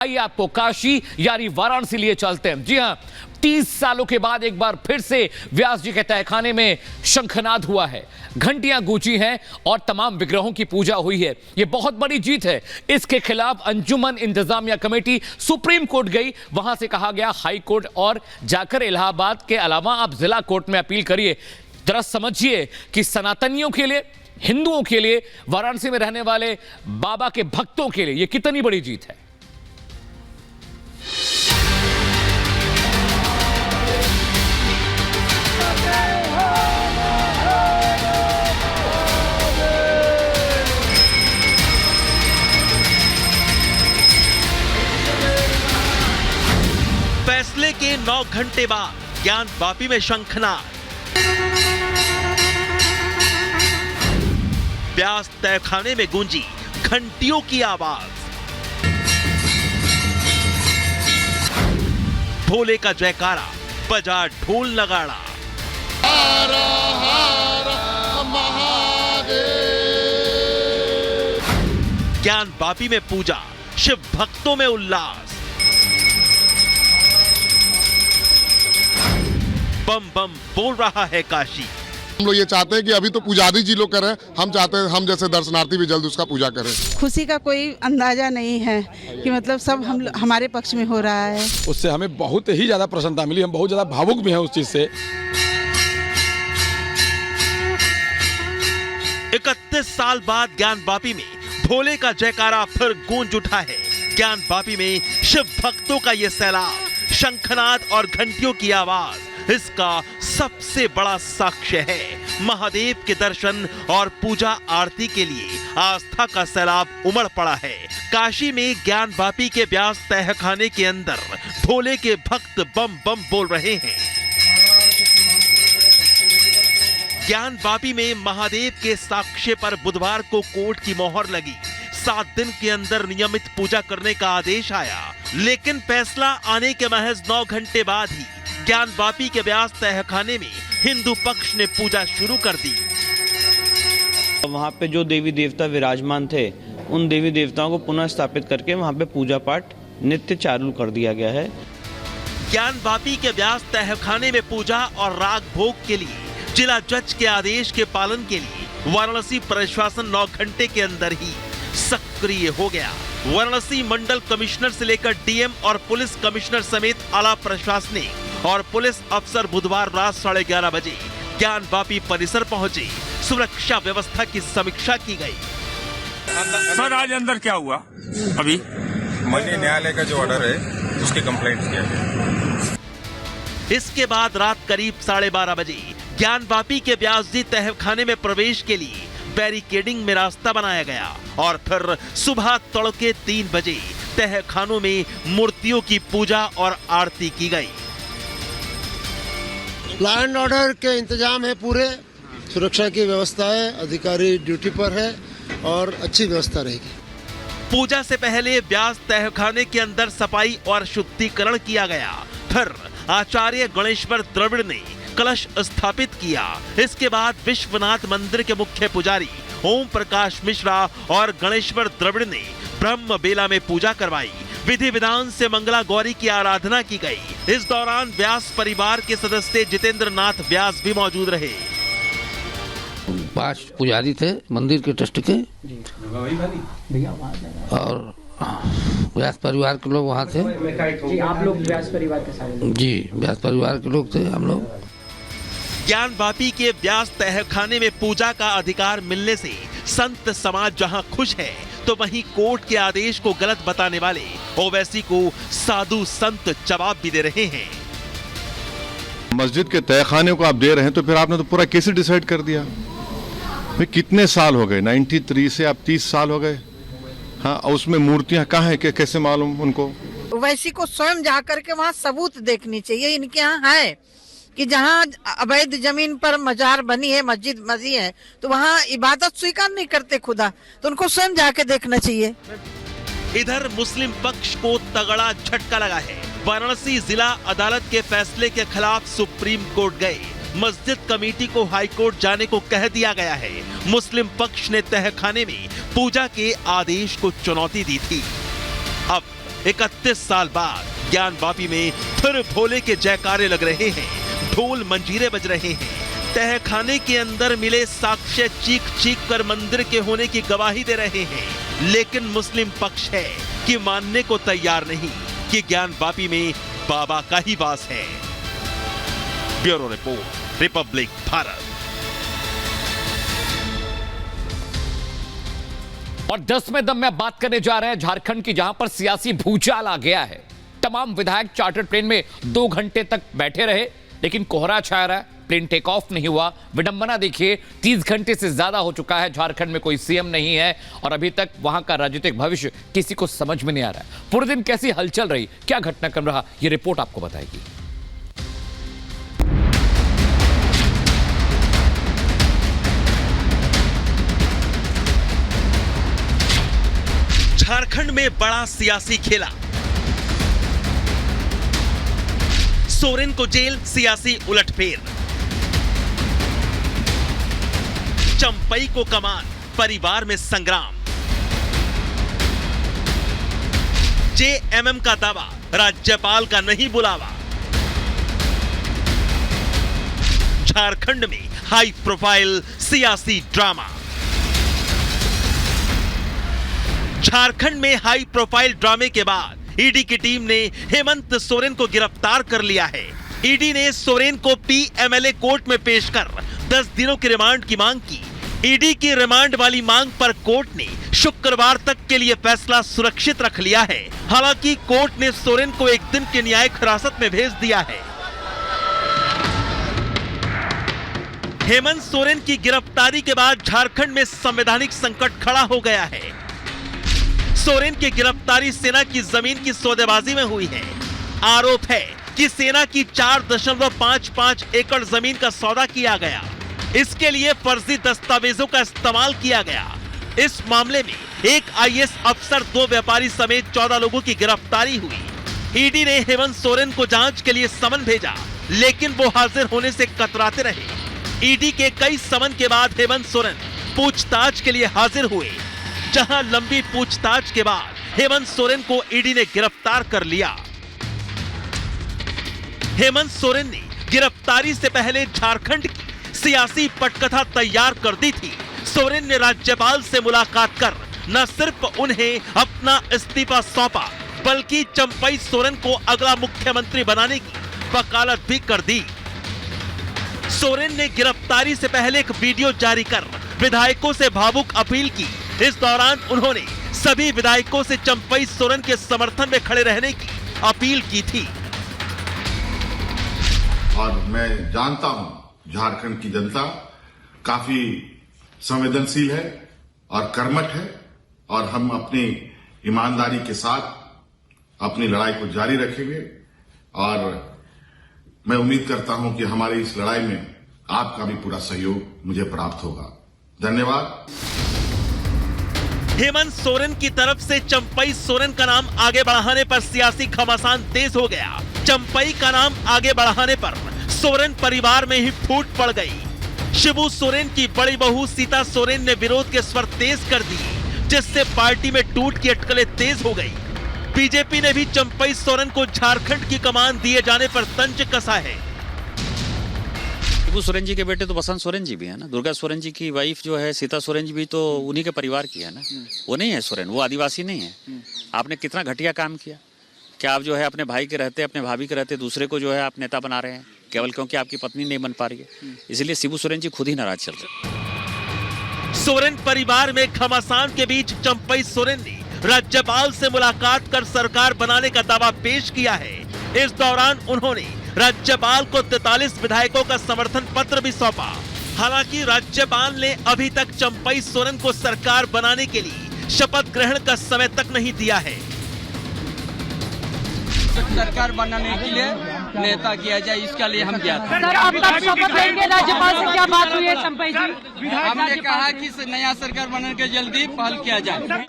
आइए आपको काशी यानी वाराणसी लिए चलते हैं। जी हां, 30 सालों के बाद एक बार फिर से व्यास जी के तहखाने में शंखनाद हुआ है, घंटियां गूंजी हैं और तमाम विग्रहों की पूजा हुई है। यह बहुत बड़ी जीत है। इसके खिलाफ अंजुमन इंतजामिया कमेटी सुप्रीम कोर्ट गई, वहां से कहा गया हाई कोर्ट और जाकर इलाहाबाद के अलावा आप जिला कोर्ट में अपील करिए। जरा समझिए कि सनातनियों के लिए, हिंदुओं के लिए, वाराणसी में रहने वाले बाबा के भक्तों के लिए यह कितनी बड़ी जीत है। फैसले के 9 घंटे बाद ज्ञानवापी में शंखनाद, व्यास तहखाने में गूंजी घंटियों की आवाज, भोले का जयकारा, बजा ढोल नगाड़ा। हर हर महादेव। ज्ञानवापी में पूजा, शिव भक्तों में उल्लास, बम बम बोल रहा है काशी। हम लोग ये चाहते हैं कि अभी तो पुजारी जी लोग करें, हम चाहते हैं हम जैसे दर्शनार्थी भी जल्द उसका पूजा करें। खुशी का कोई अंदाजा नहीं है कि मतलब सब हमारे पक्ष में हो रहा है। उससे हमें बहुत ही ज्यादा प्रसन्नता मिली, हम बहुत ज्यादा भावुक भी हैं उस चीज से। 31 साल बाद ज्ञानवापी में भोले का जयकारा फिर गूंज उठा है। ज्ञानवापी में शिव भक्तों का ये सैलाब, शंखनाद और घंटियों की आवाज इसका सबसे बड़ा साक्ष्य है। महादेव के दर्शन और पूजा आरती के लिए आस्था का सैलाब उमड़ पड़ा है। काशी में ज्ञानवापी के व्यास तहखाने के अंदर भोले के भक्त बम बम बोल रहे हैं। ज्ञानवापी में महादेव के साक्ष्य पर बुधवार को कोर्ट की मोहर लगी। 7 दिन के अंदर नियमित पूजा करने का आदेश आया, लेकिन फैसला आने के महज 9 घंटे बाद ही ज्ञानवापी के व्यास तहखाने में हिंदू पक्ष ने पूजा शुरू कर दी। वहाँ पे जो देवी देवता विराजमान थे, उन देवी देवताओं को पुनः स्थापित करके वहाँ पे पूजा पाठ नित्य चालू कर दिया गया है। ज्ञानवापी के व्यास तहखाने में पूजा और राग भोग के लिए जिला जज के आदेश के पालन के लिए वाराणसी प्रशासन 9 घंटे के अंदर ही सक्रिय हो गया। वाराणसी मंडल कमिश्नर से लेकर डीएम और पुलिस कमिश्नर समेत आला प्रशासनिक और पुलिस अफसर बुधवार रात 11:30 बजे ज्ञानवापी परिसर पहुंचे। सुरक्षा व्यवस्था की समीक्षा की गई। सर आज अंदर क्या हुआ? अभी माननीय न्यायालय का जो ऑर्डर है उसकी कंप्लेंट किया गया। इसके बाद रात करीब 12:30 बजे ज्ञानवापी के व्यास जी तहखाने में प्रवेश के लिए बैरिकेडिंग में रास्ता बनाया गया और फिर सुबह तड़के 3 बजे तहखानों में मूर्तियों की पूजा और आरती की गई। लॉ एंड ऑर्डर के इंतजाम है, पूरे सुरक्षा की व्यवस्था है, अधिकारी ड्यूटी पर है और अच्छी व्यवस्था रहेगी। पूजा से पहले व्यास तहखाने के अंदर सफाई और शुद्धिकरण किया गया। फिर आचार्य गणेश्वर द्रविड़ ने कलश स्थापित किया। इसके बाद विश्वनाथ मंदिर के मुख्य पुजारी ओम प्रकाश मिश्रा और गणेश्वर द्रविड़ ने ब्रह्म बेला में पूजा करवाई। विधि विधान से मंगला गौरी की आराधना की गई। इस दौरान व्यास परिवार के सदस्य जितेंद्र नाथ व्यास भी मौजूद रहे। 5 पुजारी थे मंदिर के ट्रस्ट के और व्यास परिवार के लोग वहाँ थे। आप लोग व्यास परिवार के सारे? जी, व्यास परिवार के लोग थे हम लोग। ज्ञानवापी के व्यास तहखाने में पूजा का अधिकार मिलने से संत समाज जहां खुश है, तो वहीं कोर्ट के आदेश को गलत बताने वाले ओवैसी को साधु संत जवाब भी दे रहे हैं। मस्जिद के तहखाने को आप दे रहे हैं तो फिर आपने तो पूरा केस डिसाइड कर दिया। कितने साल हो गए? 93 से आप 30 साल हो गए। हाँ, उसमें मूर्तियां कहाँ हैं? कैसे मालूम उनको? ओवैसी को स्वयं जाकर के वहाँ सबूत देखनी चाहिए। इनके यहाँ है कि जहाँ अवैध जमीन पर मजार बनी है, मस्जिद बनी है, तो वहाँ इबादत स्वीकार नहीं करते खुदा, तो उनको स्वयं जाके देखना चाहिए। इधर मुस्लिम पक्ष को तगड़ा झटका लगा है। वाराणसी जिला अदालत के फैसले के खिलाफ सुप्रीम कोर्ट गए। मस्जिद कमेटी को हाई कोर्ट जाने को कह दिया गया है। मुस्लिम पक्ष ने तहखाने में पूजा के आदेश को चुनौती दी थी। अब 31 साल बाद ज्ञानवापी में फिर भोले के जयकारे लग रहे हैं, ढोल मंजीरे बज रहे हैं। तहखाने के अंदर मिले साक्ष्य चीख चीख कर मंदिर के होने की गवाही दे रहे हैं, लेकिन मुस्लिम पक्ष है कि मानने को तैयार नहीं कि ज्ञानवापी में बाबा का ही वास है। Bureau report, Republic Bharat. और 10 में दम में बात करने जा रहे हैं झारखंड की, जहां पर सियासी भूचाल आ गया है। तमाम विधायक चार्टर्ड प्लेन में 2 घंटे तक बैठे रहे, लेकिन कोहरा छाया रहा, प्लेन टेक ऑफ नहीं हुआ। विडंबना देखिए, 30 घंटे से ज्यादा हो चुका है, झारखंड में कोई सीएम नहीं है और अभी तक वहां का राजनीतिक भविष्य किसी को समझ में नहीं आ रहा है। पूरे दिन कैसी हलचल रही, क्या घटनाक्रम रहा, यह रिपोर्ट आपको बताएगी। झारखंड में बड़ा सियासी खेला, सोरेन को जेल, सियासी उलटफेर, चंपई को कमान, परिवार में संग्राम, जेएमएम का दावा, राज्यपाल का नहीं बुलावा। झारखंड में हाई प्रोफाइल सियासी ड्रामा। झारखंड में हाई प्रोफाइल ड्रामे के बाद ईडी की टीम ने हेमंत सोरेन को गिरफ्तार कर लिया है। ईडी ने सोरेन को पीएमएलए कोर्ट में पेश कर 10 दिनों के रिमांड की मांग की। ईडी की रिमांड वाली मांग पर कोर्ट ने शुक्रवार तक के लिए फैसला सुरक्षित रख लिया है। हालांकि कोर्ट ने सोरेन को 1 दिन की न्यायिक हिरासत में भेज दिया है। हेमंत सोरेन की गिरफ्तारी के बाद झारखंड में संवैधानिक संकट खड़ा हो गया है। सोरेन की गिरफ्तारी सेना की जमीन की सौदेबाजी में हुई है। आरोप है कि सेना की 4.55 एकड़ जमीन का सौदा किया गया। इसके लिए फर्जी दस्तावेजों का इस्तेमाल किया गया। इस मामले में एक आईएएस अफसर, 2 व्यापारी समेत 14 लोगों की गिरफ्तारी हुई। ईडी ने हेमंत सोरेन को जांच के लिए समन भेजा, लेकिन वो हाजिर होने से कतराते रहे। ईडी के कई समन के बाद हेमंत सोरेन पूछताछ के लिए हाजिर हुए, जहां लंबी पूछताछ के बाद हेमंत सोरेन को ईडी ने गिरफ्तार कर लिया। हेमंत सोरेन ने गिरफ्तारी से पहले झारखंड की सियासी पटकथा तैयार कर दी थी। सोरेन ने राज्यपाल से मुलाकात कर न सिर्फ उन्हें अपना इस्तीफा सौंपा, बल्कि चंपई सोरेन को अगला मुख्यमंत्री बनाने की वकालत भी कर दी। सोरेन ने गिरफ्तारी से पहले एक वीडियो जारी कर विधायकों से भावुक अपील की। इस दौरान उन्होंने सभी विधायकों से चंपई सोरेन के समर्थन में खड़े रहने की अपील की थी। और मैं जानता हूं झारखंड की जनता काफी संवेदनशील है और कर्मठ है, और हम अपनी ईमानदारी के साथ अपनी लड़ाई को जारी रखेंगे। और मैं उम्मीद करता हूं कि हमारी इस लड़ाई में आपका भी पूरा सहयोग मुझे प्राप्त होगा। धन्यवाद। हेमंत सोरेन की तरफ से चंपई सोरेन का नाम आगे बढ़ाने पर सियासी घमासान तेज हो गया। चंपई का नाम आगे बढ़ाने पर सोरेन परिवार में ही फूट पड़ गई। शिबू सोरेन की बड़ी बहू सीता सोरेन ने विरोध के स्वर तेज कर दिए, जिससे पार्टी में टूट की अटकलें तेज हो गई। बीजेपी ने भी चंपई सोरेन को झारखंड की कमान दिए जाने पर तंज कसा है। शिबू सोरेन जी के बेटे तो बसंत सोरेन जी भी है ना, दुर्गा सोरेन जी की वाइफ जो है सीता सोरेन जी भी तो उन्हीं के परिवार की है ना। वो नहीं है सोरेन, वो आदिवासी नहीं है। आपने कितना घटिया काम किया। क्या आप जो है अपने भाई के रहते, अपने भाभी के रहते दूसरे को जो है आप नेता बना रहे हैं, केवल क्योंकि आपकी पत्नी नहीं बन पा रही है। इसलिए शिबू सोरेन जी खुद ही नाराज चल रहे। सोरेन परिवार में घमासान के बीच चंपई सोरेन ने राज्यपाल से मुलाकात कर सरकार बनाने का दावा पेश किया है। इस दौरान उन्होंने राज्यपाल को 43 विधायकों का समर्थन पत्र भी सौंपा। हालांकि राज्यपाल ने अभी तक चंपई सोरेन को सरकार बनाने के लिए शपथ ग्रहण का समय तक नहीं दिया है। सरकार बनाने के लिए नेता किया जाए, इसके लिए हम गया था। सर, अब तक शपथ लेंगे, राज्यपाल से क्या बात हुई है चंपई जी? हमने कहा कि नया सरकार बनाने के जल्दी पहल किया जाए।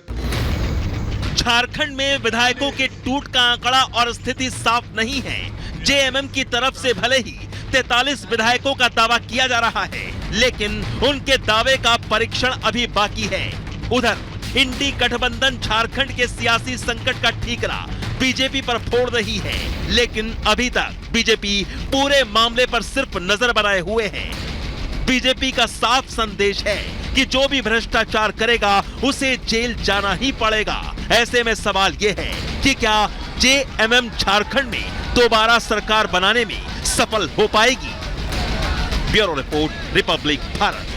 झारखंड में विधायकों के टूट का आंकड़ा और स्थिति साफ नहीं है। जेएमएम की तरफ से भले ही 43 विधायकों का दावा किया जा रहा है, लेकिन उनके दावे का परीक्षण अभी बाकी है। उधर इंडी गठबंधन झारखंड के सियासी संकट का ठीकरा बीजेपी पर फोड़ रही है, लेकिन अभी तक बीजेपी पूरे मामले पर सिर्फ नजर बनाए हुए है। बीजेपी का साफ संदेश है कि जो भी भ्रष्टाचार करेगा उसे जेल जाना ही पड़ेगा। ऐसे में सवाल यह है कि क्या जेएमएम झारखंड में दोबारा सरकार बनाने में सफल हो पाएगी? Bureau report, Republic Bharat.